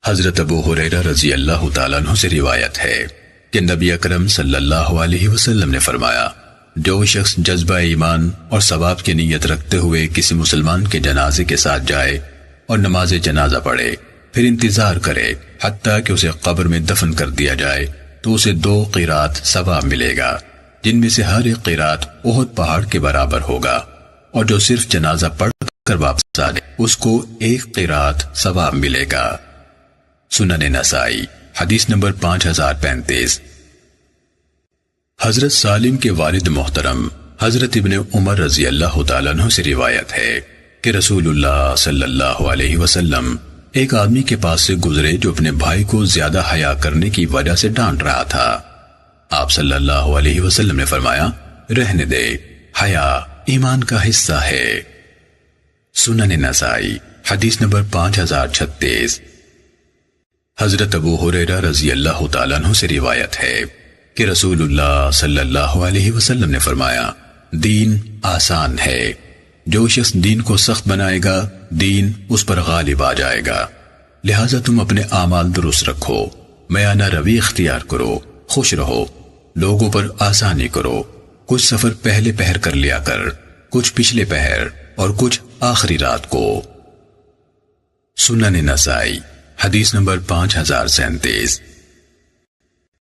حضرت ابو ہریرہ رضی اللہ تعالیٰ عنہ سے روایت ہے کہ نبی اکرم صلی اللہ علیہ وسلم نے فرمایا، جو شخص جذبہ ایمان اور ثواب کی نیت رکھتے ہوئے کسی مسلمان کے جنازے کے ساتھ جائے اور نماز جنازہ پڑھے، پھر انتظار کرے حتیٰ کہ اسے قبر میں دفن کر دیا جائے، تو اسے 2 قیرات ثواب ملے گا، جن میں سے ہر ایک قیرات احد پہاڑ کے برابر ہوگا، اور جو صرف جنازہ پڑھ کر واپس آ جائے اس کو 1 قیرات ثواب ملے گا۔ سنن نسائی حدیث نمبر 5035۔ حضرت سالم کے والد محترم حضرت ابن عمر رضی اللہ تعالیٰ عنہ سے روایت ہے کہ رسول اللہ صلی اللہ علیہ وسلم ایک آدمی کے پاس سے گزرے جو اپنے بھائی کو زیادہ حیا کرنے کی وجہ سے ڈانٹ رہا تھا۔ آپ صلی اللہ علیہ وسلم نے فرمایا، رہنے دے، حیا ایمان کا حصہ ہے۔ سنن نسائی حدیث نمبر 5036۔ حضرت ابو ہریرہ رضی اللہ تعالیٰ عنہ سے روایت ہے کہ رسول اللہ صلی اللہ علیہ وسلم نے فرمایا، دین آسان ہے، جو شخص دین کو سخت بنائے گا دین اس پر غالب آ جائے گا، لہٰذا تم اپنے اعمال درست رکھو، میانہ روی اختیار کرو، خوش رہو، لوگوں پر آسانی کرو، کچھ سفر پہلے پہر کر لیا کر، کچھ پچھلے پہر اور کچھ آخری رات کو۔ سنن نسائی حدیث نمبر 5037۔